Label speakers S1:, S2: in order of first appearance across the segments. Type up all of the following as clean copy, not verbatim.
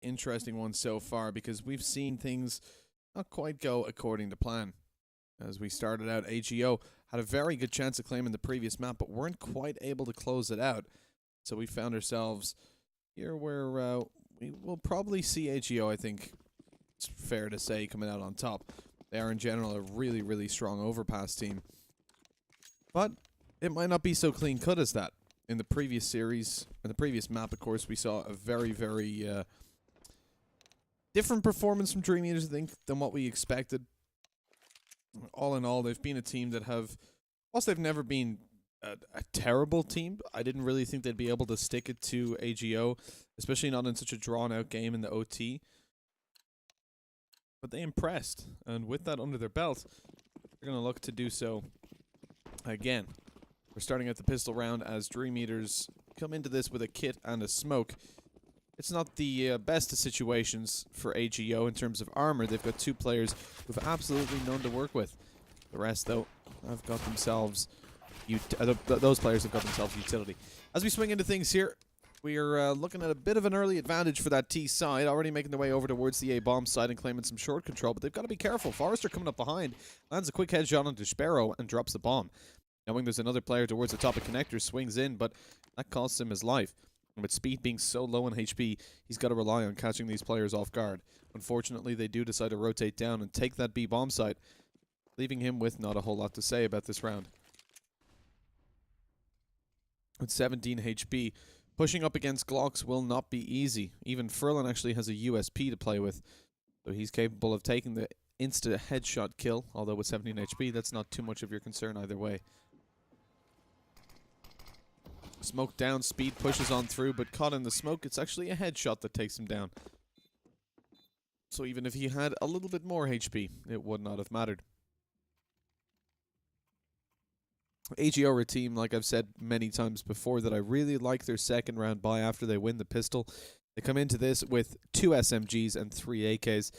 S1: interesting one so far because we've seen things not quite go according to plan. As we started out, AGO had a very good chance of claiming the previous map, but weren't quite able to close it out. So we found ourselves here where we will probably see AGO, I think it's fair to say, coming out on top. They are in general a really, really strong overpass team. But it might not be so clean cut as that. In the previous series, in the previous map, of course, we saw a very, very different performance from DreamEaters, I think, than what we expected. All in all, they've been a team that have, whilst they've never been a terrible team, I didn't really think they'd be able to stick it to AGO, especially not in such a drawn-out game in the OT. But they impressed, and with that under their belt, they're going to look to do so again. We're starting at the pistol round as DreamEaters come into this with a kit and a smoke. It's not the best of situations for AGO in terms of armor. They've got two players who've absolutely none to work with. The rest, though, have got themselves... those players have got themselves utility. As we swing into things here, we are looking at a bit of an early advantage for that T side, already making their way over towards the A bomb side and claiming some short control, but they've got to be careful. Forrester coming up behind, lands a quick headshot onto Sparrow and drops the bomb. Knowing there's another player towards the top of connector, swings in, but that costs him his life. And with speed being so low in HP, he's got to rely on catching these players off guard. Unfortunately, they do decide to rotate down and take that B bomb site, leaving him with not a whole lot to say about this round. With 17 HP, pushing up against Glocks will not be easy. Even Furlan actually has a USP to play with, so he's capable of taking the instant headshot kill, although with 17 HP, that's not too much of your concern either way. Smoke down, speed pushes on through, but caught in the smoke, it's actually a headshot that takes him down. So even if he had a little bit more HP, it would not have mattered. AGO are a team, like I've said many times before, that I really like their second round buy after they win the pistol. They come into this with 2 SMGs and 3 AKs.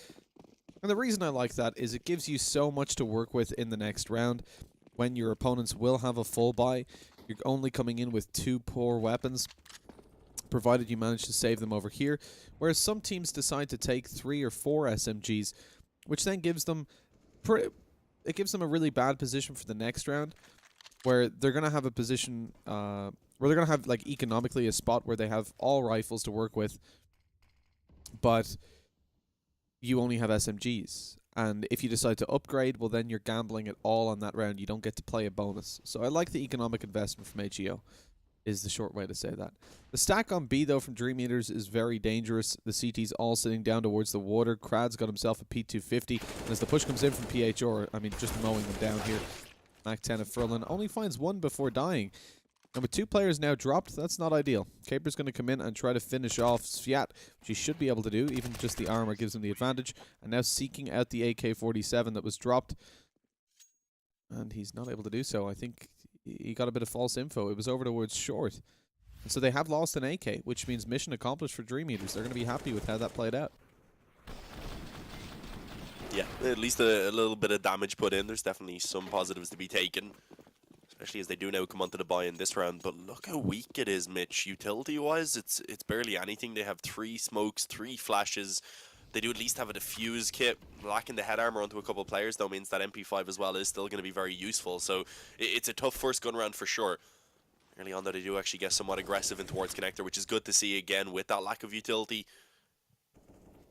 S1: And the reason I like that is it gives you so much to work with in the next round. When your opponents will have a full buy, you're only coming in with 2 poor weapons, provided you manage to save them over here. Whereas some teams decide to take 3 or 4 SMGs, which then gives them a really bad position for the next round, where they're going to have a position, where they're going to have, like, economically a spot where they have all rifles to work with, but you only have SMGs. And if you decide to upgrade, well, then you're gambling it all on that round. You don't get to play a bonus. So I like the economic investment from AGO, is the short way to say that. The stack on B, though, from DreamEaters is very dangerous. The CT's all sitting down towards the water. Krad's got himself a P250. And as the push comes in from PHR, I mean, just mowing them down here. Mac 10 of Furlan only finds 1 before dying. And with 2 players now dropped, that's not ideal. Caper's going to come in and try to finish off Sviat, which he should be able to do. Even just the armor gives him the advantage. And now seeking out the AK-47 that was dropped. And he's not able to do so. I think he got a bit of false info. It was over towards short. And so they have lost an AK, which means mission accomplished for DreamEaters. They're going to be happy with how that played out.
S2: Yeah, at least a little bit of damage put in. There's definitely some positives to be taken, especially as they do now come onto the buy in this round. But look how weak it is, Mitch. Utility-wise, it's barely anything. They have 3 smokes, 3 flashes. They do at least have a defuse kit. Lacking the head armor onto a couple of players, though, means that MP5 as well is still going to be very useful. So it's a tough first gun round for sure. Early on, though, they do actually get somewhat aggressive in towards connector, which is good to see again with that lack of utility.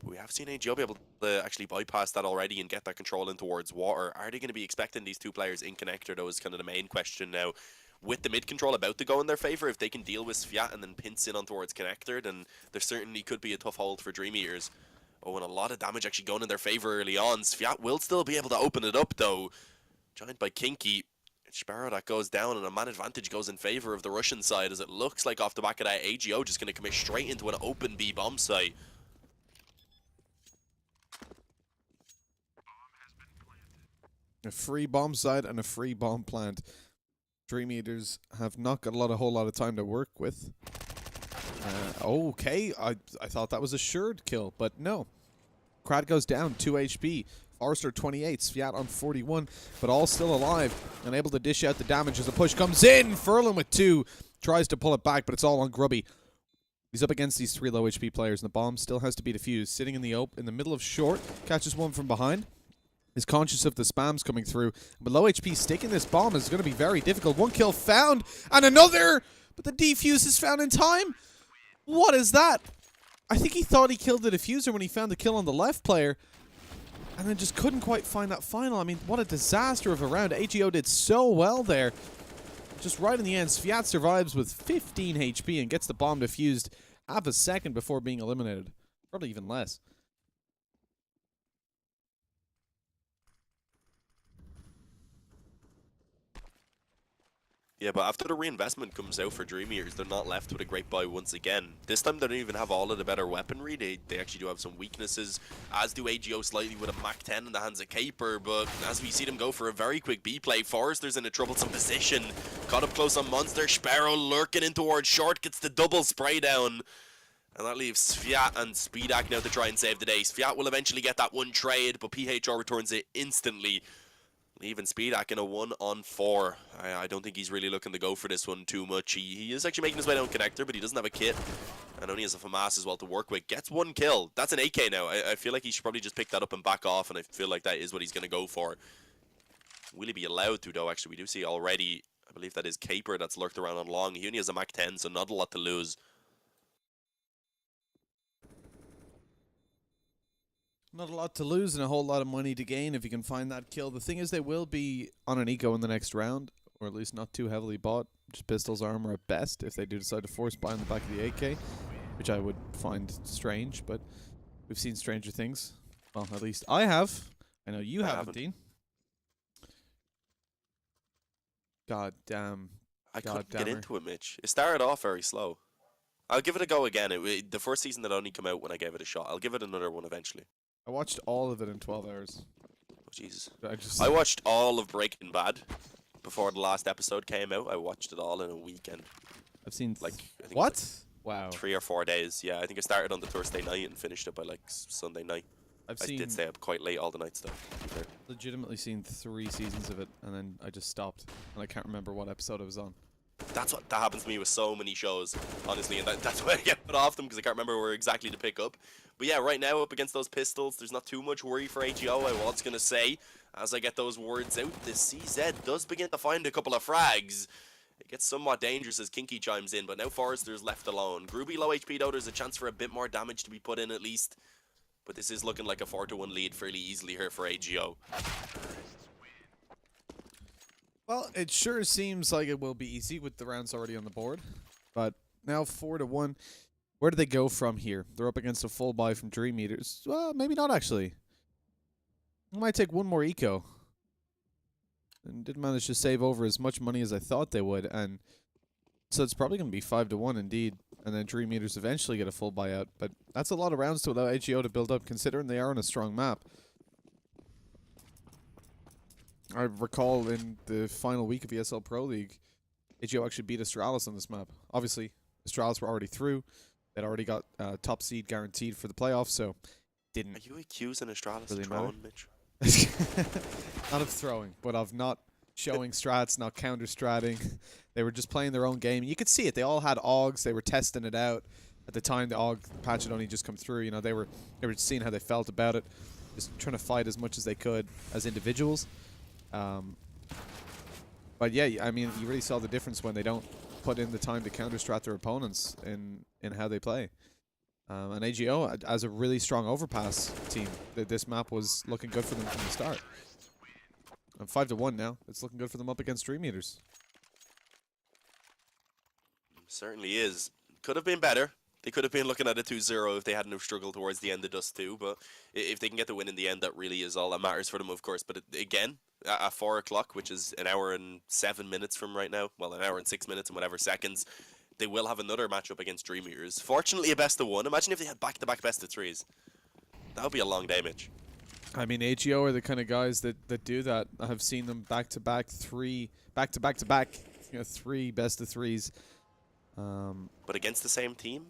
S2: We have seen AGO be able to actually bypass that already and get that control in towards water. Are they going to be expecting these 2 players in connector, though, is kind of the main question now. With the mid control about to go in their favor, if they can deal with Sviat and then pinch in on towards connector, then there certainly could be a tough hold for DreamEaters. Oh, and a lot of damage actually going in their favor early on. Sviat will still be able to open it up, though. Joined by Kinky. It's Sparrow that goes down, and a man advantage goes in favor of the Russian side, as it looks like off the back of that, AGO just going to commit straight into an open B bomb site.
S1: A free bomb site and a free bomb plant. DreamEaters have not got a whole lot of time to work with. Okay, I thought that was a assured kill, but no. Krad goes down, 2 HP. Forrester 28, Sviat on 41, but all still alive and able to dish out the damage as the push comes in. Furlan with 2 tries to pull it back, but it's all on Grubby. He's up against these 3 low HP players, and the bomb still has to be defused. Sitting in the middle of short, catches one from behind. Is conscious of the spams coming through. But low HP sticking this bomb is going to be very difficult. 1 kill found, and another! But the defuse is found in time. What is that? I think he thought he killed the diffuser when he found the kill on the left player. And then just couldn't quite find that final. I mean, what a disaster of a round. AGO did so well there. Just right in the end, Sviat survives with 15 HP and gets the bomb defused half a second before being eliminated. Probably even less.
S2: Yeah, but after the reinvestment comes out for DreamEaters, they're not left with a great buy once again. This time they don't even have all of the better weaponry. They actually do have some weaknesses, as do AGO slightly with a Mach 10 in the hands of Caper. But as we see them go for a very quick B play, Forrester's in a troublesome position. Caught up close on Monster. Sparrow lurking in towards short, gets the double spray down. And that leaves Sviat and Speedak now to try and save the day. Sviat will eventually get that one trade, but PHR returns it instantly. Leaving Speedak in a 1-on-4. I don't think he's really looking to go for this one too much. He is actually making his way down connector, but he doesn't have a kit. And only has a FAMAS as well to work with. Gets 1 kill. That's an AK now. I feel like he should probably just pick that up and back off, and I feel like that is what he's going to go for. Will he be allowed to, though? Actually, we do see already, I believe that is Caper that's lurked around on long. He only has a Mach 10, so not a lot to lose.
S1: Not a lot to lose and a whole lot of money to gain if you can find that kill. The thing is, they will be on an eco in the next round, or at least not too heavily bought. Just pistols armor at best if they do decide to force buy on the back of the AK, which I would find strange, but we've seen stranger things. Well, at least I have. I know you haven't, Dean. God damn.
S2: I couldn't get into it, Mitch. It started off very slow. I'll give it a go again. The first season that only came out when I gave it a shot. I'll give it another one eventually.
S1: I watched all of it in 12 hours.
S2: Oh, Jesus.
S1: I
S2: I watched all of Breaking Bad before the last episode came out. I watched it all in a weekend.
S1: I've seen
S2: like
S1: what? Wow.
S2: 3 or 4 days. Yeah, I think I started on the Thursday night and finished it by like Sunday night. I did stay up quite late all the nights though.
S1: Legitimately seen 3 seasons of it, and then I just stopped, and I can't remember what episode I was on.
S2: That happens to me with so many shows, honestly, and that's why I get put off them, because I can't remember where exactly to pick up. But yeah, right now up against those pistols, there's not too much worry for AGO. I was gonna say, as I get those words out, the CZ does begin to find a couple of frags. It gets somewhat dangerous as Kinky chimes in, but now Forrester's left alone. Groovy low HP though, there's a chance for a bit more damage to be put in at least. But this is looking like a 4-1 lead fairly easily here for AGO.
S1: Well, it sure seems like it will be easy with the rounds already on the board. But now 4-1. Where do they go from here? They're up against a full buy from DreamEaters. Well, maybe not actually. I might take one more eco. And didn't manage to save over as much money as I thought they would. And so it's probably going to be 5-1 indeed. And then DreamEaters eventually get a full buyout. But that's a lot of rounds to allow AGO to build up, considering they are on a strong map. I recall in the final week of ESL Pro League, AGO actually beat Astralis on this map. Obviously, Astralis were already through. They'd already got top seed guaranteed for the playoffs, so didn't.
S2: Are you accusing Astralis
S1: really
S2: of throwing, Mitch?
S1: Not of throwing, but of not showing strats, not counter-stratting. They were just playing their own game. You could see it. They all had AUGs. They were testing it out. At the time, the AUG patch had only just come through. You know, they were seeing how they felt about it, just trying to fight as much as they could as individuals. But yeah, I mean, you really saw the difference when they don't put in the time to counter-strat their opponents in how they play. And AGO, as a really strong overpass team, this map was looking good for them from the start. And 5-1 now. It's looking good for them up against DreamEaters.
S2: Certainly is. Could have been better. They could have been looking at a 2-0 if they hadn't struggled towards the end of Dust 2, but if they can get the win in the end, that really is all that matters for them, of course. But again, at 4 o'clock, which is an hour and 7 minutes from right now, well, an hour and 6 minutes and whatever seconds, they will have another matchup against DreamEaters. Fortunately, a best-of-1. Imagine if they had back-to-back best-of-3s. That would be a long day, Mitch.
S1: I mean, AGO are the kind of guys that do that. I have seen them back-to-back, three best-of-3s.
S2: But against the same team?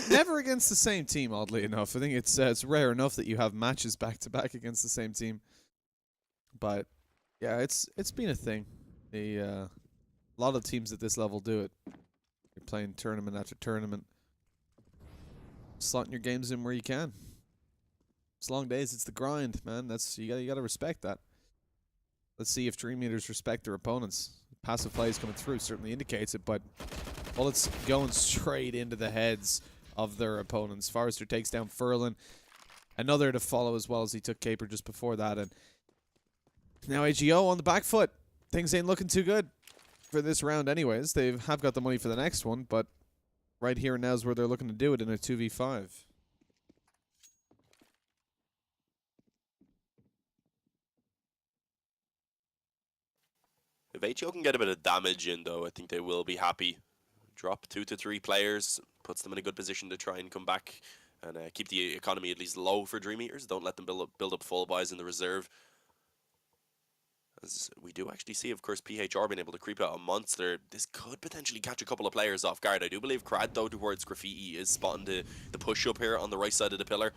S1: Never against the same team, oddly enough. I think it's rare enough that you have matches back-to-back against the same team. But yeah, it's been a thing. A lot of teams at this level do it. You're playing tournament after tournament. slotting your games in where you can. It's long days. It's the grind, man. That's you gotta respect that. Let's see if DreamEaters respect their opponents. Passive plays coming through certainly indicates it, but bullets going straight into the heads of their opponents. Forrester takes down Furlan. Another to follow as well as he took Caper just before that. And now AGO on the back foot. Things ain't looking too good for this round anyways. They have got the money for the next one, but right here and now is where they're looking to do it in a 2v5.
S2: If HO can get a bit of damage in, though, I think they will be happy. Drop 2 to 3 players, puts them in a good position to try and come back and keep the economy at least low for DreamEaters. Don't let them build up full buys in the reserve. As we do actually see, of course, PHR being able to creep out a monster. This could potentially catch a couple of players off guard. I do believe Crad, though, towards Graffiti is spotting the push up here on the right side of the pillar.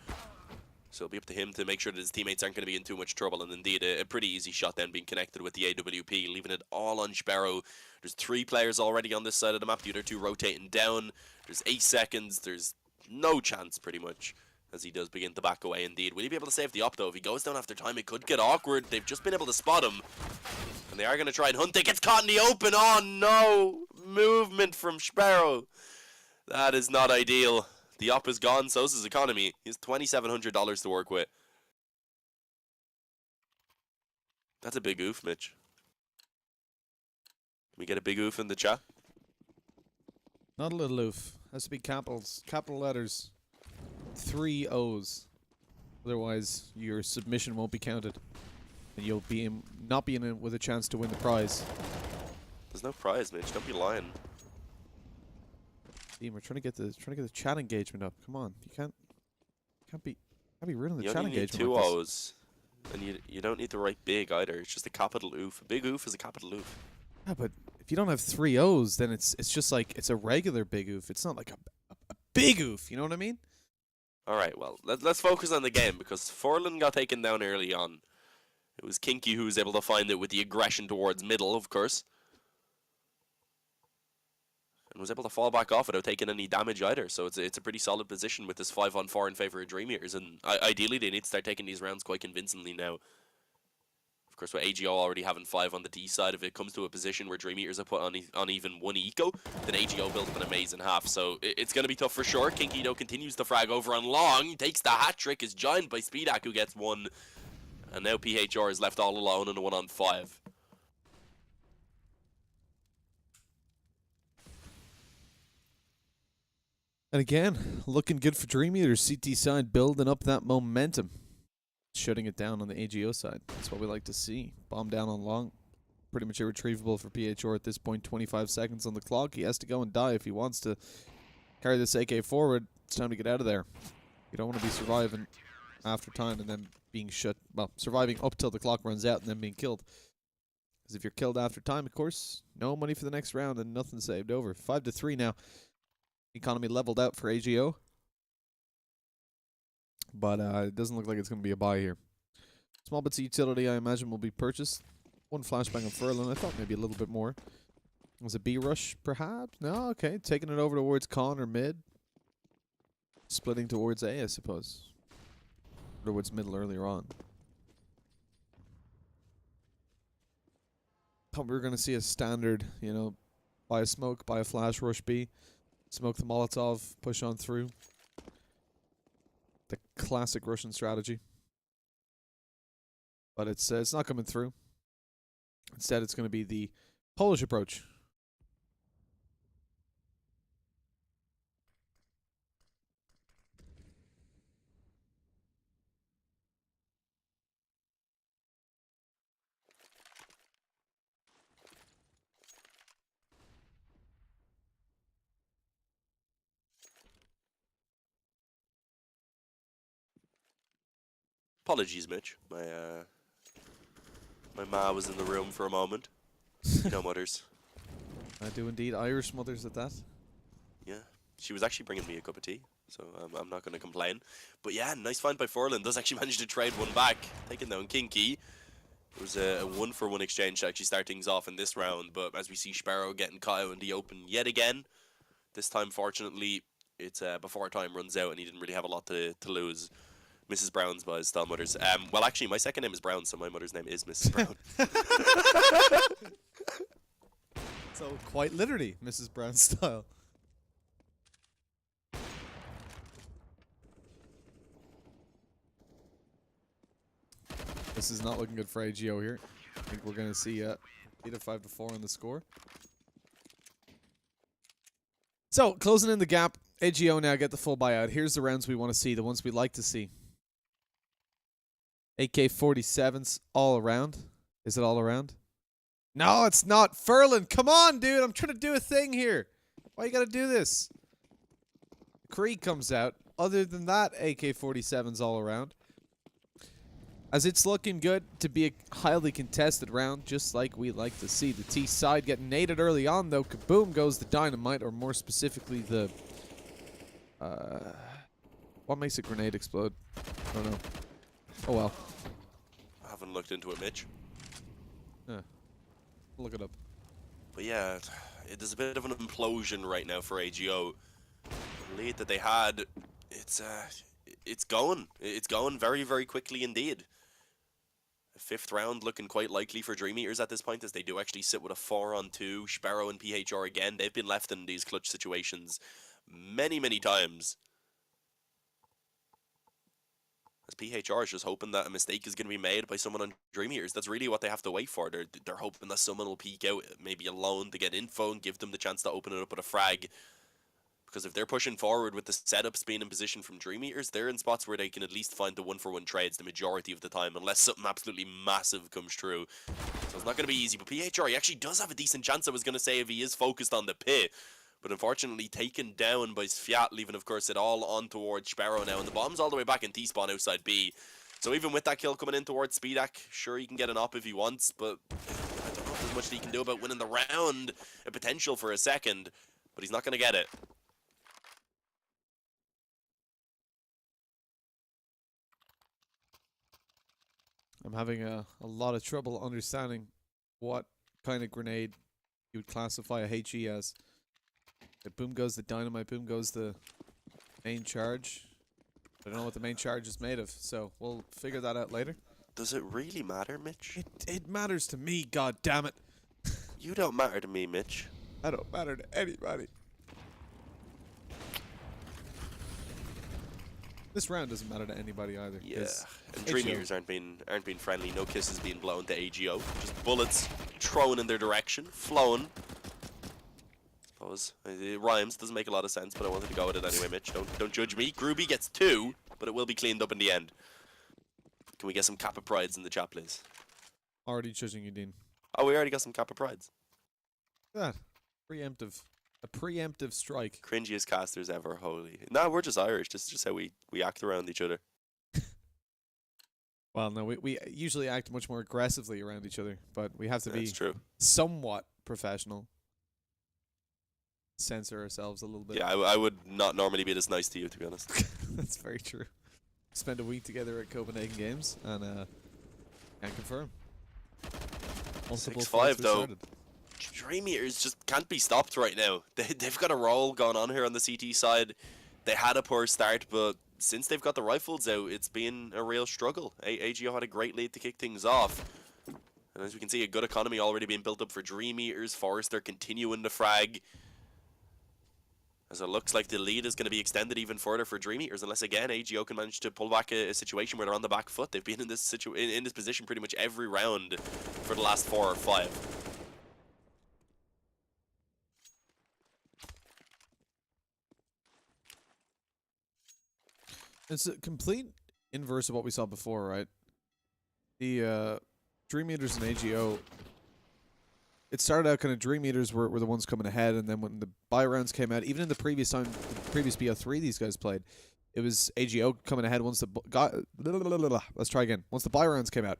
S2: So it'll be up to him to make sure that his teammates aren't going to be in too much trouble. And indeed, a pretty easy shot then being connected with the AWP, leaving it all on Sparrow. There's 3 players already on this side of the map, the other 2 rotating down. There's 8 seconds. There's no chance, pretty much, as he does begin to back away indeed. Will he be able to save the op, though? If he goes down after time, it could get awkward. They've just been able to spot him. And they are going to try and hunt. It gets caught in the open. Oh, no. Movement from Sparrow. That is not ideal. The op is gone, so's his economy. He has $2,700 to work with. That's a big oof, Mitch. Can we get a big oof in the chat?
S1: Not a little oof. Has to be capitals. Capital letters. 3 O's. Otherwise, your submission won't be counted. And you'll be not be in it with a chance to win the prize.
S2: There's no prize, Mitch. Don't be lying.
S1: Team, we're trying to get the chat engagement up. Come on, you can't be ruining the chat engagement.
S2: You only need 2
S1: like
S2: O's, and you don't need to write big either. It's just a capital oof. A big oof is a capital oof.
S1: Yeah, but if you don't have 3 O's, then it's just like it's a regular big oof. It's not like a big oof. You know what I mean?
S2: All right, well, let's focus on the game because Forlan got taken down early on. It was Kinky who was able to find it with the aggression towards middle, of course. And was able to fall back off without taking any damage either. So it's a pretty solid position with this 5-on-4 in favor of DreamEaters. And ideally, they need to start taking these rounds quite convincingly now. Of course, with AGO already having 5 on the D side, if it comes to a position where DreamEaters have put on even 1 eco, then AGO builds up an amazing half. So it's going to be tough for sure. Kinky, though, continues to frag over on long. He takes the hat trick, is joined by Speedak, who gets 1. And now PHR is left all alone in a 1-on-5.
S1: And again, looking good for DreamEaters. CT side building up that momentum. Shutting it down on the AGO side. That's what we like to see. Bomb down on long. Pretty much irretrievable for PHR at this point. 25 seconds on the clock. He has to go and die if he wants to carry this AK forward. It's time to get out of there. You don't want to be surviving after time and then being shut. Well, surviving up till the clock runs out and then being killed. Because if you're killed after time, of course, no money for the next round and nothing saved over. 5-3 now. Economy leveled out for AGO. But it doesn't look like it's going to be a buy here. Small bits of utility, I imagine, will be purchased. 1 flashbang on Furlan. I thought maybe a little bit more. Was it B rush, perhaps? No, okay. Taking it over towards con or mid. Splitting towards A, I suppose. Or towards middle earlier on. Thought we were going to see a standard, you know, buy a smoke, buy a flash, rush B. Smoke the Molotov, push on through. The classic Russian strategy. But it's not coming through. Instead, it's going to be the Polish approach.
S2: Apologies, Mitch. My ma was in the room for a moment. No mothers.
S1: I do indeed. Irish mothers at that.
S2: Yeah. She was actually bringing me a cup of tea, so I'm not going to complain. But yeah, nice find by Forlan. Does actually manage to trade 1 back. Taking down Kinky. It was a 1-for-1 exchange to actually start things off in this round. But as we see Sparrow getting caught out in the open yet again. This time, fortunately, it's before time runs out and he didn't really have a lot to lose. Mrs. Brown's by his style mothers. Well, actually, my second name is Brown, so my mother's name is Mrs. Brown.
S1: So quite literally, Mrs. Brown style. This is not looking good for AGO here. I think we're going to see a 5-4 on the score. So, closing in the gap. AGO now get the full buyout. Here's the rounds we want to see, the ones we like to see. AK-47s all around. Is it all around? No, it's not. Furlan, come on, dude. I'm trying to do a thing here. Why you got to do this? Krieg comes out. Other than that, AK-47s all around. As it's looking good to be a highly contested round, just like we like to see. The T side getting naded early on, though. Kaboom goes the dynamite, or more specifically, the... what makes a grenade explode? I don't know. Oh, well.
S2: I haven't looked into it, Mitch.
S1: Yeah. Look it up.
S2: But yeah, there's a bit of an implosion right now for AGO. The lead that they had, it's going. It's going very, very quickly indeed. The 5th round looking quite likely for DreamEaters at this point, as they do actually sit with a 4-on-2. Sparrow and PHR again. They've been left in these clutch situations many, many times. As PHR is just hoping that a mistake is going to be made by someone on DreamEaters. That's really what they have to wait for. They're hoping that someone will peek out, maybe alone, to get info and give them the chance to open it up with a frag. Because if they're pushing forward with the setups being in position from DreamEaters, they're in spots where they can at least find the 1-for-1 trades the majority of the time, unless something absolutely massive comes true. So it's not going to be easy. But PHR, he actually does have a decent chance, I was going to say, if he is focused on the pit. But unfortunately taken down by Sviat, leaving, of course, it all on towards Sparrow now. And the bomb's all the way back in T-spawn outside B. So even with that kill coming in towards Speedak, sure, he can get an op if he wants, but I don't know if there's much that he can do about winning the round. A potential for a second, but he's not going to get it.
S1: I'm having a lot of trouble understanding what kind of grenade you would classify a HE as. Boom goes the dynamite, boom goes the main charge. I don't know what the main charge is made of, so we'll figure that out later.
S2: Does it really matter, Mitch?
S1: It matters to me, god damn it.
S2: You don't matter to me, Mitch.
S1: I don't matter to anybody. This round doesn't matter to anybody either.
S2: Yeah, and DreamEaters aren't being friendly. No kisses being blown to AGO. Just bullets thrown in their direction, flowing. Suppose it rhymes. Doesn't make a lot of sense, but I wanted to go with it anyway, Mitch. Don't judge me. Groovy gets 2, but it will be cleaned up in the end. Can we get some Kappa Prides in the chat, please?
S1: Already judging you, Dean.
S2: Oh, we already got some Kappa Prides.
S1: Look at that. Preemptive. A preemptive strike.
S2: Cringiest casters ever, holy. No, we're just Irish. This is just how we act around each other.
S1: Well, no, we usually act much more aggressively around each other, but we have to be somewhat professional. Censor ourselves a little bit.
S2: Yeah, I would not normally be this nice to you, to be honest.
S1: That's very true. Spent a week together at Copenhagen Games, and can confirm.
S2: 6-5 though. Started. DreamEaters just can't be stopped right now. They've got a roll going on here on the CT side. They had a poor start, but since they've got the rifles out, it's been a real struggle. AGO had a great lead to kick things off. And as we can see, a good economy already being built up for DreamEaters. Forrester continuing to frag. As it looks like the lead is going to be extended even further for DreamEaters, unless again AGO can manage to pull back a situation where they're on the back foot. They've been in this in this position pretty much every round for the last 4 or 5.
S1: It's a complete inverse of what we saw before, right? The DreamEaters and AGO. It started out kind of DreamEaters were the ones coming ahead, and then when the buy rounds came out, even in the previous BO3 these guys played, it was AGO coming ahead once let's try again. Once the buy rounds came out.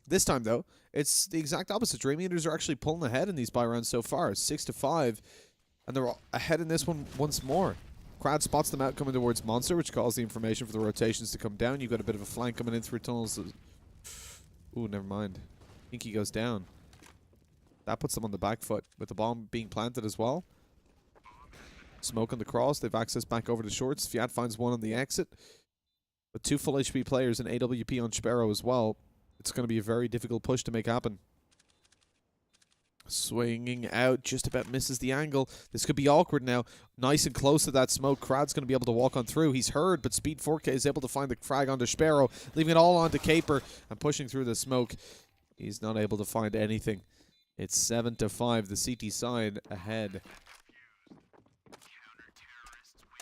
S1: This time though, it's the exact opposite. DreamEaters are actually pulling ahead in these buy rounds so far, 6-5, and they're ahead in this one once more. Crowd spots them out coming towards Monster, which calls the information for the rotations to come down. You've got a bit of a flank coming in through tunnels. Ooh, never mind. Inky goes down. That puts them on the back foot with the bomb being planted as well. Smoke on the cross. They've access back over to shorts. Fiat finds one on the exit. But 2 full HP players and AWP on Sparrow as well. It's going to be a very difficult push to make happen. Swinging out, just about misses the angle. This could be awkward now. Nice and close to that smoke. Krad's going to be able to walk on through. He's heard, but Speed 4K is able to find the frag onto Sparrow, leaving it all onto Caper and pushing through the smoke. He's not able to find anything. It's 7-5, the CT side ahead.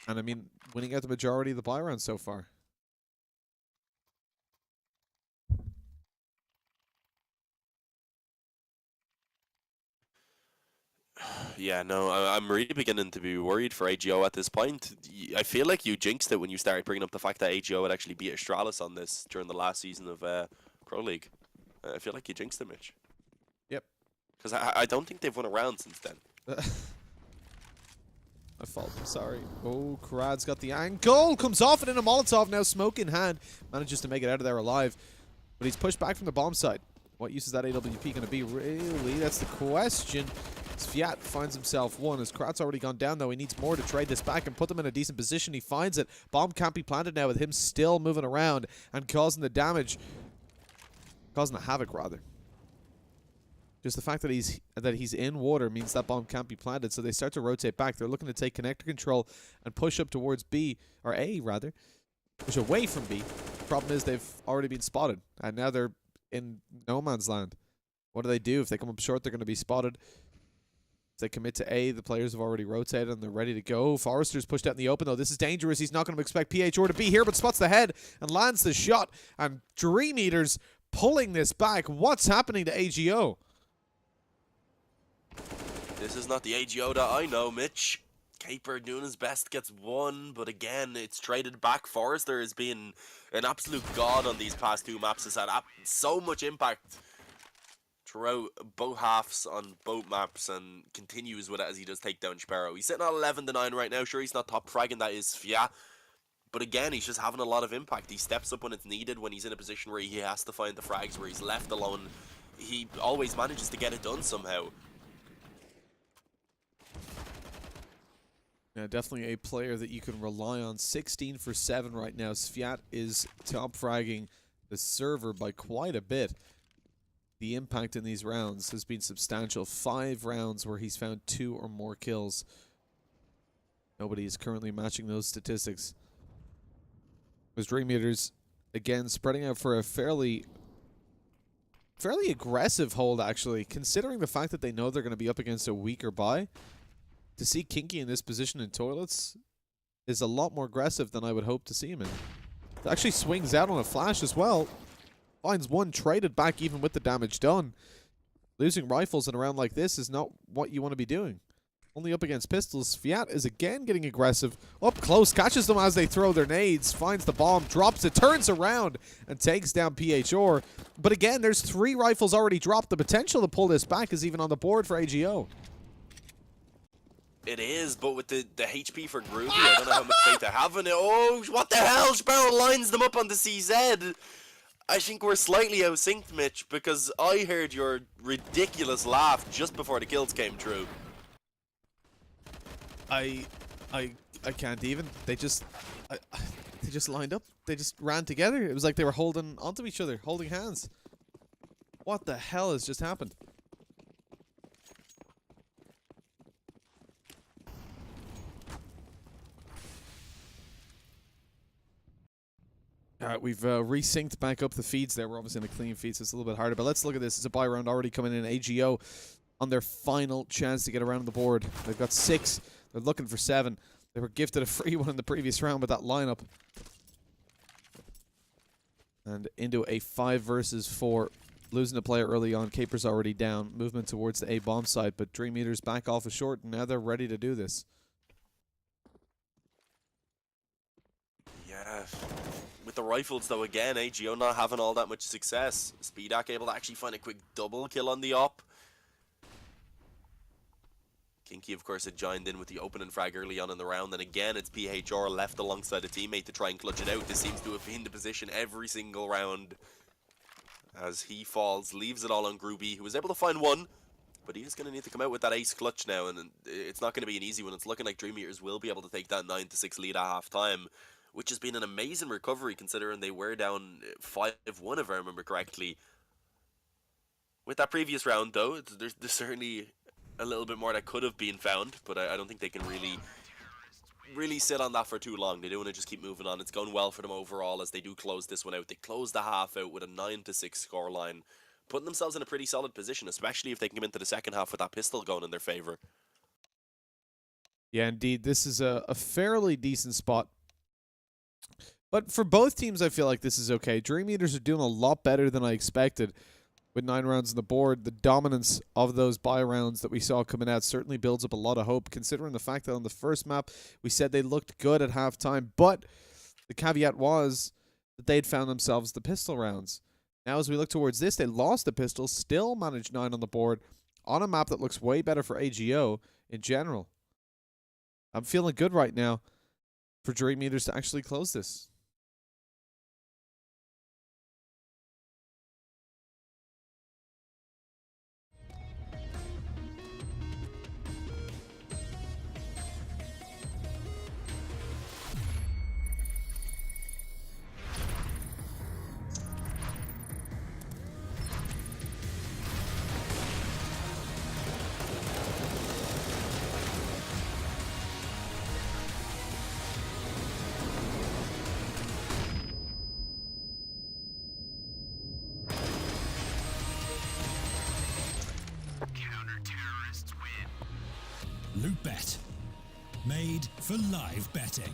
S1: And I mean, winning out the majority of the buy round so far.
S2: Yeah, no, I'm really beginning to be worried for AGO at this point. I feel like you jinxed it when you started bringing up the fact that AGO would actually beat Astralis on this during the last season of Pro League. I feel like you jinxed it, Mitch.
S1: Yep.
S2: Because I don't think they've won a round since then.
S1: My fault, I'm sorry. Oh, Krad's got the angle. Comes off it in a Molotov now, smoke in hand. Manages to make it out of there alive. But he's pushed back from the bomb site. What use is that AWP going to be? Really? That's the question. Fiat finds himself one. As Krat's already gone down, though, he needs more to trade this back and put them in a decent position. He finds it. Bomb can't be planted now with him still moving around and causing the damage. Causing the havoc, rather. Just the fact that he's in water means that bomb can't be planted, so they start to rotate back. They're looking to take connector control and push up towards B, or A, rather. Push away from B. The problem is they've already been spotted, and now they're in no man's land. What do? If they come up short, they're going to be spotted. If they commit to A, the players have already rotated and they're ready to go. Forrester's pushed out in the open, though. This is dangerous. He's not going to expect PHR to be here, but spots the head and lands the shot. And DreamEaters pulling this back. What's happening to AGO?
S2: This is not the AGO that I know, Mitch. Caper doing his best, gets one, but again, it's traded back. Forrester has been an absolute god on these past 2 maps. Has had so much impact throughout both halves on both maps and continues with it as he does take down Sparrow. He's sitting at 11-9 right now. Sure, he's not top fragging, that is Fia. But again, he's just having a lot of impact. He steps up when it's needed, when he's in a position where he has to find the frags, where he's left alone. He always manages to get it done somehow.
S1: Yeah, definitely a player that you can rely on. 16 for 7 right now. Sviat is top fragging the server by quite a bit. The impact in these rounds has been substantial. 5 rounds where he's found 2 or more kills. Nobody is currently matching those statistics. As DreamEaters, again, spreading out for a fairly aggressive hold, actually, considering the fact that they know they're going to be up against a weaker buy. To see Kinky in this position in toilets is a lot more aggressive than I would hope to see him in. It actually swings out on a flash as well. Finds one, traded back even with the damage done. Losing rifles in a round like this is not what you want to be doing. Only up against pistols. Fiat is again getting aggressive. Up close, catches them as they throw their nades. Finds the bomb, drops it, turns around, and takes down PHR. But again, there's 3 rifles already dropped. The potential to pull this back is even on the board for AGO.
S2: It is, but with the HP for Groovy, I don't know how much faith I have in it. Oh, what the hell? Sparrow lines them up on the CZ. I think we're slightly out-synced, Mitch, because I heard your ridiculous laugh just before the kills came through.
S1: I can't even. They just lined up. They just ran together. It was like they were holding onto each other, holding hands. What the hell has just happened? Alright, we've resynced back up the feeds there. We're obviously in a clean feed, so it's a little bit harder. But let's look at this. It's a buy round already coming in. AGO on their final chance to get around the board. They've got 6. They're looking for 7. They were gifted a free one in the previous round with that lineup. And into a 5 versus 4. Losing a player early on. Caper's already down. Movement towards the A bomb site, but DreamEaters back off a short, and now they're ready to do this.
S2: Yeah. With the rifles, though, again, AGO not having all that much success. Speedak able to actually find a quick double kill on the op. Kinky, of course, had joined in with the opening frag early on in the round, and again, it's PHR left alongside a teammate to try and clutch it out. This seems to have been the position every single round as he falls, leaves it all on Groovy, who was able to find one, But he is going to need to come out with that ace clutch now, and it's not going to be an easy one. It's looking like DreamEaters will be able to take that 9-6 lead at half-time, which has been an amazing recovery considering they were down 5-1, if I remember correctly. With that previous round, though, there's certainly a little bit more that could have been found, but I don't think they can really sit on that for too long. They do want to just keep moving on. It's going well for them overall as they do close this one out. They close the half out with a 9-6 scoreline, putting themselves in a pretty solid position, especially if they can come into the second half with that pistol going in their favor.
S1: Yeah, indeed. This is a fairly decent spot. But for both teams, I feel like this is okay. DreamEaters are doing a lot better than I expected. With 9 rounds on the board, the dominance of those buy rounds that we saw coming out certainly builds up a lot of hope, considering the fact that on the first map, we said they looked good at halftime, but the caveat was that they'd found themselves the pistol rounds. Now, as we look towards this, they lost the pistol, still managed 9 on the board, on a map that looks way better for AGO in general. I'm feeling good right now for DreamEaters to actually close this.
S3: Loot.bet, made for live betting.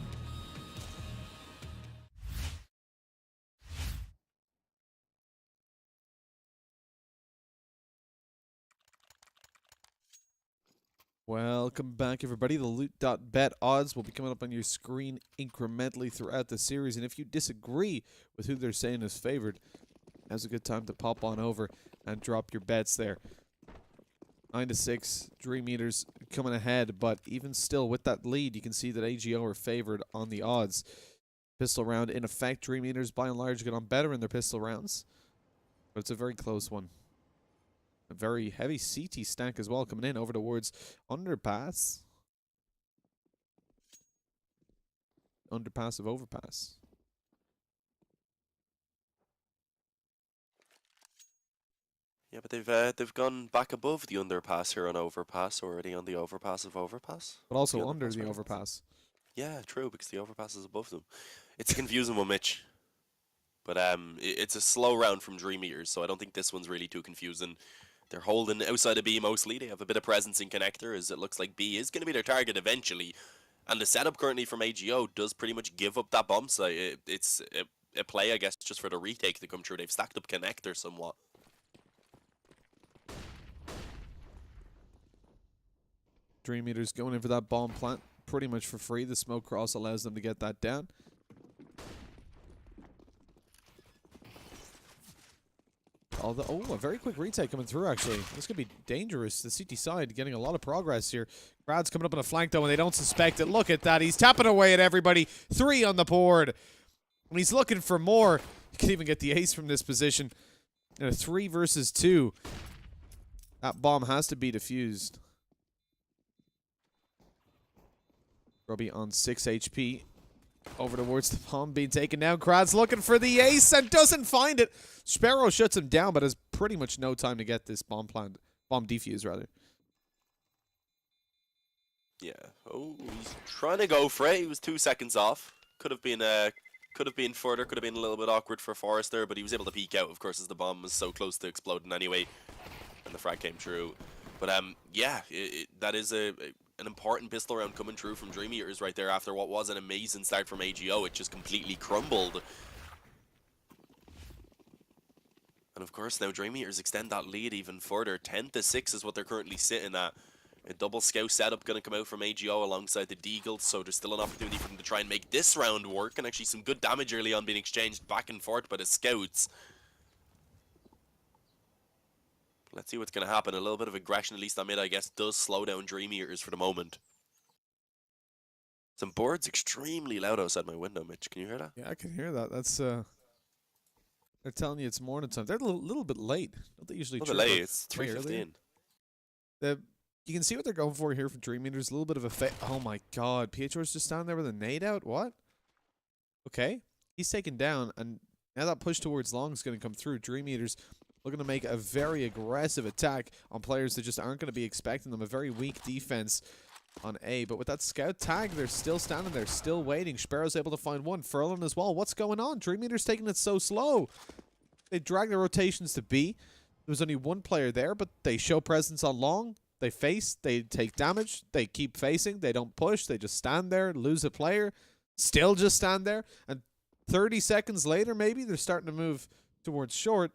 S1: Welcome back, everybody. The Loot.bet odds will be coming up on your screen incrementally throughout the series, and if you disagree with who they're saying is favored, now's a good time to pop on over and drop your bets there. 9-6, DreamEaters coming ahead, but even still with that lead, you can see that AGO are favored on the odds. Pistol round in effect. DreamEaters by and large get on better in their pistol rounds, but it's a very close one. A very heavy CT stack as well coming in over towards underpass. Underpass of overpass.
S2: Yeah, but they've gone back above the underpass here on overpass already, on the overpass of overpass.
S1: But also
S2: The
S1: under
S2: underpass,
S1: the
S2: right?
S1: overpass.
S2: Yeah, true, because the overpass is above them. It's a confusing one, Mitch. But it's a slow round from DreamEaters, so I don't think this one's really too confusing. They're holding outside of B mostly. They have a bit of presence in connector, as it looks like B is going to be their target eventually. And the setup currently from AGO does pretty much give up that bomb site. It's a play, I guess, just for the retake to come through. They've stacked up connector somewhat.
S1: DreamEaters going in for that bomb plant pretty much for free. The smoke cross allows them to get that down. Although, a very quick retake coming through, actually. This could be dangerous. The CT side getting a lot of progress here. Brad's coming up on a flank, though, and they don't suspect it. Look at that. He's tapping away at everybody. 3 on the board. And he's looking for more. He can even get the ace from this position. And a 3 versus 2. That bomb has to be defused. Grubby on 6 HP. Over towards the bomb being taken down. Krad's looking for the ace and doesn't find it. Sparrow shuts him down, but has pretty much no time to get this bomb defused, rather.
S2: Yeah. Oh, he's trying to go for it. He was 2 seconds off. Could have been further. Could have been a little bit awkward for Forrester, but he was able to peek out, of course, as the bomb was so close to exploding anyway, and the frag came through. But yeah, that is an important pistol round coming through from DreamEaters right there after what was an amazing start from AGO. It just completely crumbled. And of course now DreamEaters extend that lead even further. 10-6 is what they're currently sitting at. A double scout setup going to come out from AGO alongside the Deagle, so there's still an opportunity for them to try and make this round work, and actually some good damage early on being exchanged back and forth by the scouts. Let's see what's going to happen. A little bit of aggression, at least on mid, I guess, does slow down DreamEaters for the moment. Some boards extremely loud outside my window, Mitch. Can you hear that?
S1: Yeah, I can hear that. That's, they're telling you it's morning time. They're a little bit late. Don't they usually
S2: Not late, it's 3:15.
S1: You can see what they're going for here for DreamEaters. A little bit of a oh my god, PHR's just standing there with a nade out. What? Okay, he's taken down, and now that push towards long is going to come through. DreamEaters looking to make a very aggressive attack on players that just aren't going to be expecting them. A very weak defense on A, but with that scout tag, they're still standing there, still waiting. Sparrow's able to find one. Furlan as well. What's going on? DreamEaters taking it so slow. They drag their rotations to B. There was only one player there, but they show presence on long. They face, they take damage, they keep facing, they don't push, they just stand there, lose a player, still just stand there, and 30 seconds later, maybe, they're starting to move towards short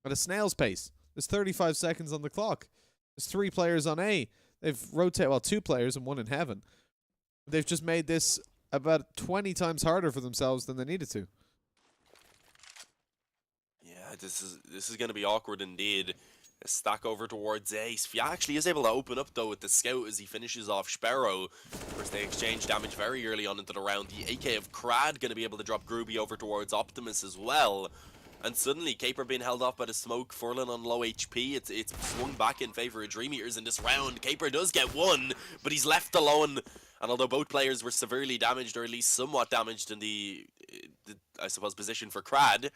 S1: at a snail's pace. There's 35 seconds on the clock. There's 3 players on A. They've rotated, well, 2 players and 1 in heaven. They've just made this about 20 times harder for themselves than they needed to.
S2: Yeah, this is going to be awkward indeed. A stack over towards Ace. Fia actually is able to open up though with the scout as he finishes off Sparrow. Of course, they exchange damage very early on into the round. The AK of Crad going to be able to drop Groovy over towards Optimus as well. And suddenly, Caper being held off by the smoke, Furlan on low HP. It's swung back in favor of DreamEaters in this round. Caper does get one, but he's left alone. And although both players were severely damaged, or at least somewhat damaged in the I suppose, position for Crad,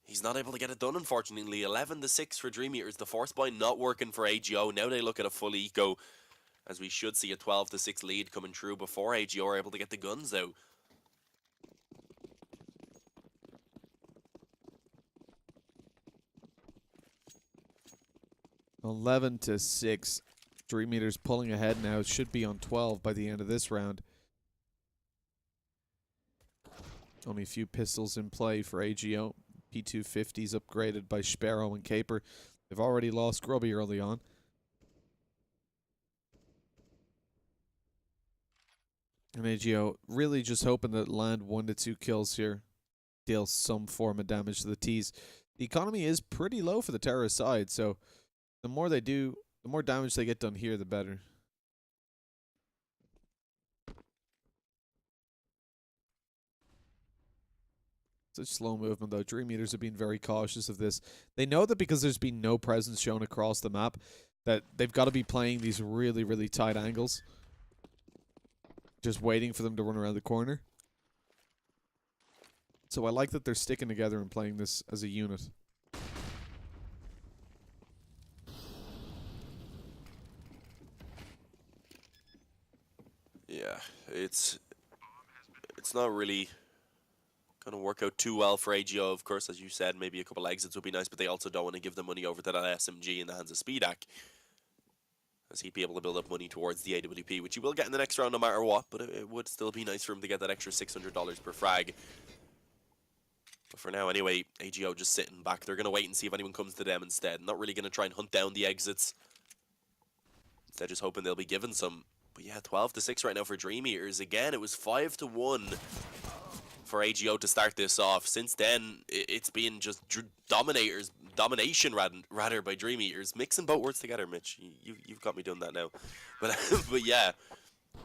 S2: he's not able to get it done, unfortunately. 11-6 for DreamEaters. The force bind not working for AGO. Now they look at a full eco, as we should see a 12-6 lead coming through before AGO are able to get the guns out.
S1: Eleven to 6. DreamEaters pulling ahead now. It should be on 12 by the end of this round. Only a few pistols in play for AGO. P250s upgraded by Sparrow and Caper. They've already lost Grubby early on. And AGO really just hoping to land 1 to 2 kills here. Deal some form of damage to the T's. The economy is pretty low for the terrorist side, so the more they do, the more damage they get done here, the better. Such slow movement, though. DreamEaters have been very cautious of this. They know that because there's been no presence shown across the map, that they've got to be playing these really, really tight angles. Just waiting for them to run around the corner. So I like that they're sticking together and playing this as a unit.
S2: Yeah, it's not really going to work out too well for AGO, of course, as you said. Maybe a couple exits would be nice, but they also don't want to give the money over to that SMG in the hands of Speedak, as he'd be able to build up money towards the AWP, which he will get in the next round no matter what, but it would still be nice for him to get that extra $600 per frag. But for now, anyway, AGO just sitting back. They're going to wait and see if anyone comes to them instead. Not really going to try and hunt down the exits. Instead, just hoping they'll be given some. But yeah, 12-6 right now for DreamEaters. Again, it was 5-1 for AGO to start this off. Since then, it's been just domination rather by DreamEaters. Mixing both words together, Mitch. You've got me doing that now. But but yeah,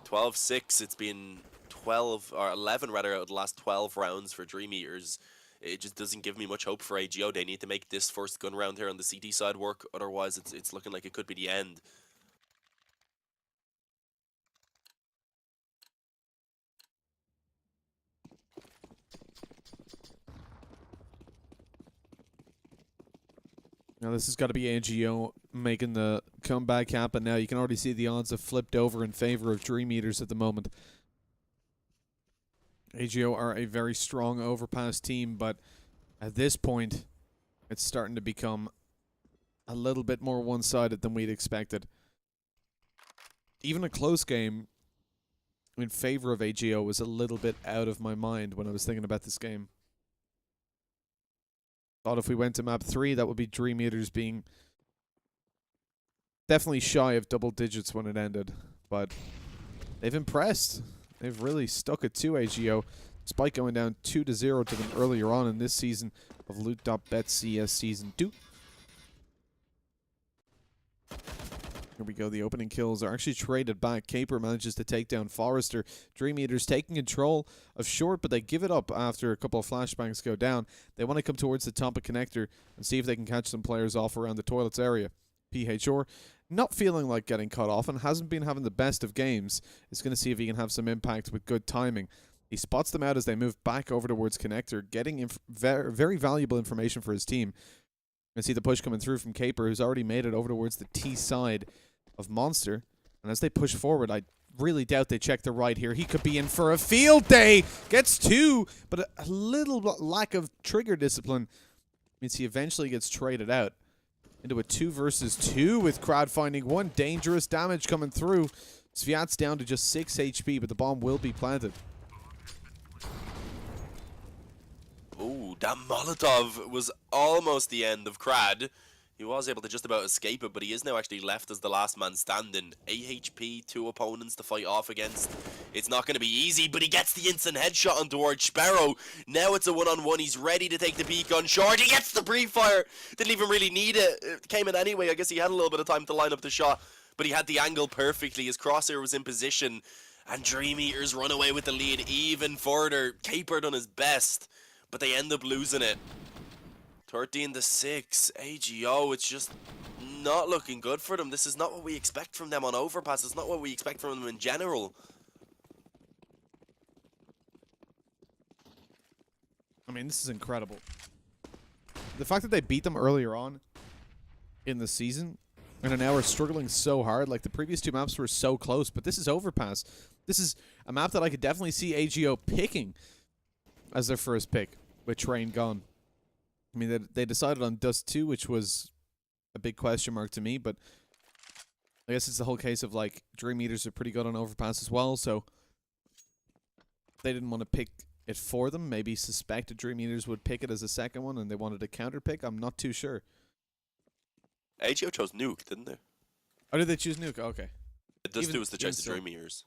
S2: 12-6. It's been 12 or 11 rather out of the last 12 rounds for DreamEaters. It just doesn't give me much hope for AGO. They need to make this first gun round here on the CT side work. Otherwise, it's looking like it could be the end.
S1: Now this has got to be AGO making the comeback happen now. You can already see the odds have flipped over in favor of DreamEaters at the moment. AGO are a very strong overpass team, but at this point, it's starting to become a little bit more one-sided than we'd expected. Even a close game in favor of AGO was a little bit out of my mind when I was thinking about this game. Thought if we went to map 3, that would be DreamEaters being definitely shy of double digits when it ended. But they've impressed. They've really stuck it to AGO, despite going down 2-0 to them earlier on in this season of Loot.bet CS Season 2. Here we go. The opening kills are actually traded back. Caper manages to take down Forrester. DreamEaters taking control of short, but they give it up after a couple of flashbangs go down. They want to come towards the top of connector and see if they can catch some players off around the toilets area. PHR not feeling like getting cut off and hasn't been having the best of games, is going to see if he can have some impact with good timing. He spots them out as they move back over towards connector, getting very valuable information for his team. I see the push coming through from Caper, who's already made it over towards the T side of Monster. And as they push forward, I really doubt they check the right here. He could be in for a field day. Gets 2, but a little lack of trigger discipline means he eventually gets traded out into a 2 versus 2 with Crowd finding 1. Dangerous damage coming through. Sviat's down to just 6 HP, but the bomb will be planted.
S2: Ooh, that Molotov was almost the end of Crad. He was able to just about escape it, but he is now actually left as the last man standing. 8 HP, 2 opponents to fight off against. It's not going to be easy, but he gets the instant headshot on towards Sparrow. Now it's a one-on-one. He's ready to take the peek on short. He gets the pre-fire. Didn't even really need it. It came in anyway. I guess he had a little bit of time to line up the shot, but he had the angle perfectly. His crosshair was in position, and DreamEaters run away with the lead even further. Caper done his best, but they end up losing it. 13-6, AGO, it's just not looking good for them. This is not what we expect from them on Overpass. It's not what we expect from them in general.
S1: I mean, this is incredible. The fact that they beat them earlier on in the season and are now are struggling so hard. Like, the previous 2 maps were so close, but this is Overpass. This is a map that I could definitely see AGO picking as their first pick with Train gone. I mean, they decided on Dust 2, which was a big question mark to me, but I guess it's the whole case of, like, DreamEaters are pretty good on Overpass as well, so they didn't want to pick it for them. Maybe suspected DreamEaters would pick it as a second one, and they wanted a counter pick. I'm not too sure.
S2: AGO chose Nuke, didn't they?
S1: Oh, did they choose Nuke? Oh, okay.
S2: Dust 2 was the choice of DreamEaters.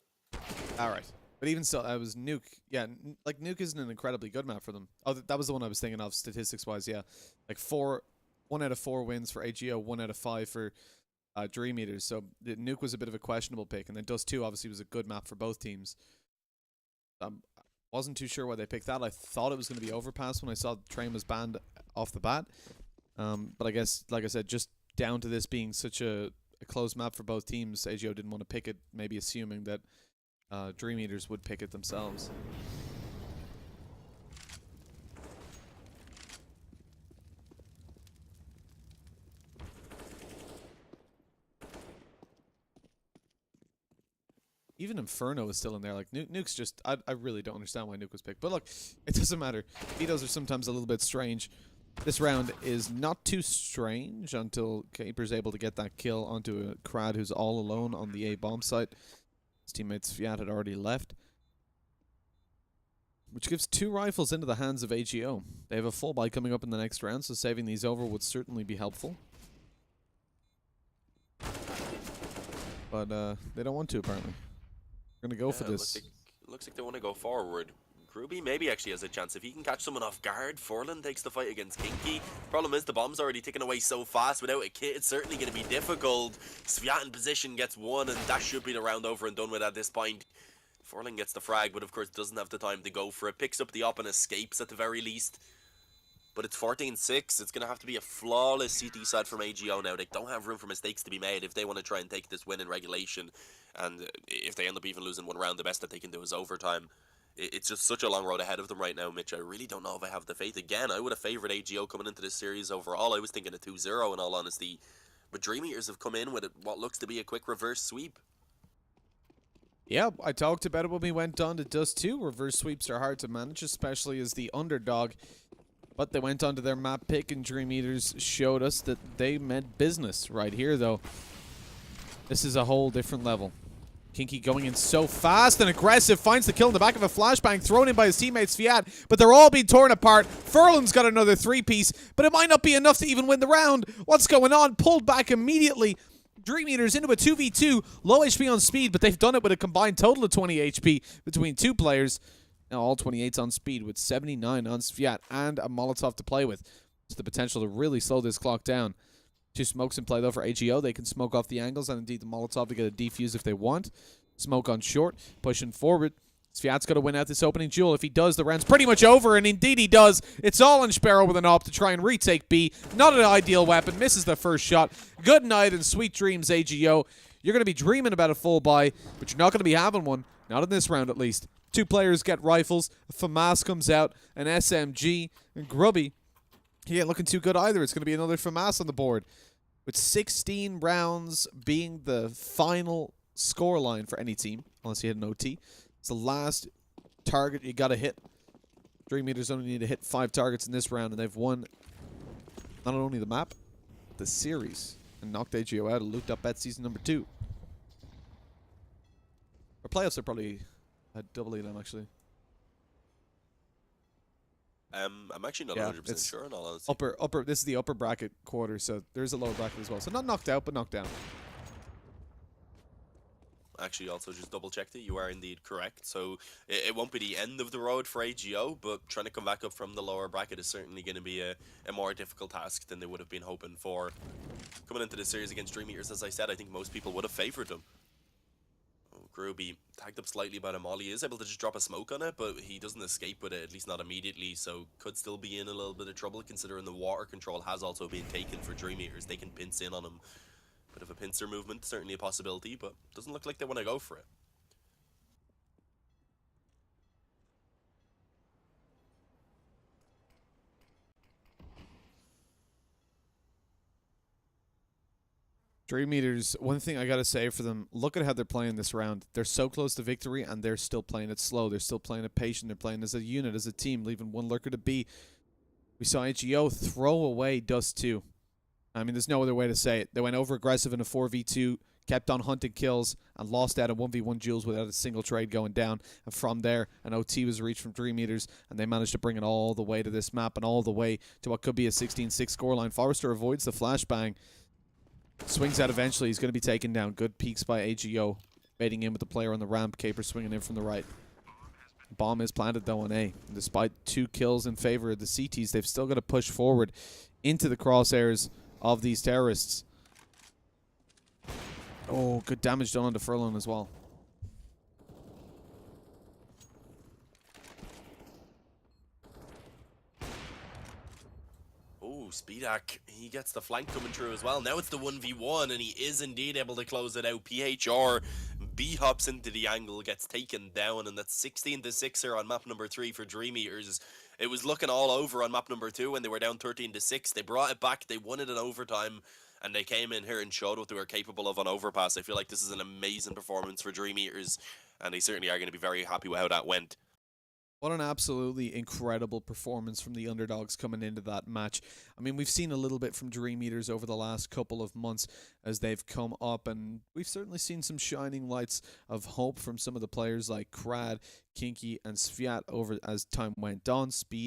S1: Alright. But even so, I was Nuke. Yeah, like, Nuke isn't an incredibly good map for them. Oh, that was the one I was thinking of, statistics-wise, yeah. Like, 1 out of 4 wins for AGO, 1 out of 5 for DreamEaters. So, Nuke was a bit of a questionable pick. And then Dust 2 obviously was a good map for both teams. Wasn't too sure why they picked that. I thought it was going to be Overpass when I saw Train was banned off the bat. But I guess, like I said, just down to this being such a close map for both teams, AGO didn't want to pick it, maybe assuming that DreamEaters would pick it themselves. Even Inferno is still in there. Like, Nuke's just... I really don't understand why Nuke was picked. But look, it doesn't matter. Vetoes are sometimes a little bit strange. This round is not too strange until Caper's able to get that kill onto a Crad who's all alone on the A bomb site. His teammate Sviat had already left, which gives 2 rifles into the hands of AGO. They have a full buy coming up in the next round, so saving these over would certainly be helpful. But they don't want to, apparently. They're going to go for this.
S2: Looks like they want to go forward. Groovy maybe actually has a chance. If he can catch someone off guard, Forlan takes the fight against Kinky. Problem is the bomb's already ticking away so fast. Without a kit, it's certainly going to be difficult. Sviat in position gets 1, and that should be the round over and done with at this point. Forlan gets the frag, but of course doesn't have the time to go for it. Picks up the op and escapes at the very least. But it's 14-6. It's going to have to be a flawless CT side from AGO now. They don't have room for mistakes to be made if they want to try and take this win in regulation. And if they end up even losing 1 round, the best that they can do is overtime. It's just such a long road ahead of them right now, Mitch. I really don't know if I have the faith. Again, I would have favoured AGO coming into this series overall. I was thinking a 2-0 in all honesty. But DreamEaters have come in with what looks to be a quick reverse sweep.
S1: Yeah, I talked about it when we went on to Dust 2. Reverse sweeps are hard to manage, especially as the underdog. But they went on to their map pick, and DreamEaters showed us that they meant business right here, though. This is a whole different level. Kinky going in so fast and aggressive, finds the kill in the back of a flashbang, thrown in by his teammates Sviat, but they're all being torn apart. Furlan's got another 3-piece, but it might not be enough to even win the round. What's going on? Pulled back immediately. DreamEaters into a 2v2, low HP on speed, but they've done it with a combined total of 20 HP between 2 players. Now all 28s on speed with 79 on Sviat and a Molotov to play with. So the potential to really slow this clock down. 2 smokes in play though for AGO. They can smoke off the angles and indeed the Molotov to get a defuse if they want. Smoke on short, pushing forward. Sviat's got to win out this opening duel. If he does, the round's pretty much over, and indeed he does. It's all on Sparrow with an AWP to try and retake B. Not an ideal weapon. Misses the first shot. Good night and sweet dreams, AGO. You're going to be dreaming about a full buy, but you're not going to be having one. Not in this round, at least. 2 players get rifles. A FAMAS comes out. An SMG. And Grubby, he ain't looking too good either. It's going to be another FAMAS on the board. With 16 rounds being the final scoreline for any team, unless you hit an OT. It's the last target you got to hit. DreamEaters only need to hit 5 targets in this round, and they've won not only the map, the series, and knocked AGO out of Loot.bet season number 2. Our playoffs are probably at double them, actually.
S2: I'm actually not
S1: Yeah,
S2: 100% sure on all honesty.
S1: Upper. This is the upper bracket quarter, so there's a lower bracket as well. So not knocked out, but knocked down.
S2: Actually, also just double-checked it. You are indeed correct. So it won't be the end of the road for AGO, but trying to come back up from the lower bracket is certainly going to be a more difficult task than they would have been hoping for. Coming into the series against DreamEaters, as I said, I think most people would have favoured them. Groovy tagged up slightly by the molly, is able to just drop a smoke on it, but he doesn't escape with it, at least not immediately, so could still be in a little bit of trouble considering the water control has also been taken for DreamEaters. They can pinch in on him. Bit of a pincer movement, certainly a possibility, but doesn't look like they want to go for it.
S1: DreamEaters, one thing I got to say for them, look at how they're playing this round. They're so close to victory, and they're still playing it slow. They're still playing it patient. They're playing as a unit, as a team, leaving one lurker to B. We saw AGO throw away Dust 2. I mean, there's no other way to say it. They went over-aggressive in a 4v2, kept on hunting kills, and lost out of 1v1 duels without a single trade going down. And from there, an OT was reached from DreamEaters, and they managed to bring it all the way to this map and all the way to what could be a 16-6 scoreline. Forrester avoids the flashbang. Swings out eventually. He's going to be taken down. Good peeks by AGO. Baiting in with the player on the ramp. Caper swinging in from the right. Bomb is planted, though, on A. And despite 2 kills in favor of the CTs, they've still got to push forward into the crosshairs of these terrorists. Oh, good damage done on the Furlong as well.
S2: Oh, Speedak, he gets the flank coming through as well. Now it's the 1v1, and he is indeed able to close it out. PHR, B hops into the angle, gets taken down, and that's 16-6 here on map number 3 for DreamEaters. It was looking all over on map number 2 when they were down 13-6. They brought it back, they won it in overtime, and they came in here and showed what they were capable of on overpass. I feel like this is an amazing performance for DreamEaters, and they certainly are going to be very happy with how that went.
S1: What an absolutely incredible performance from the underdogs coming into that match. I mean, we've seen a little bit from DreamEaters over the last couple of months as they've come up, and we've certainly seen some shining lights of hope from some of the players like Krad, Kinky, and Sviat over as time went on. Speed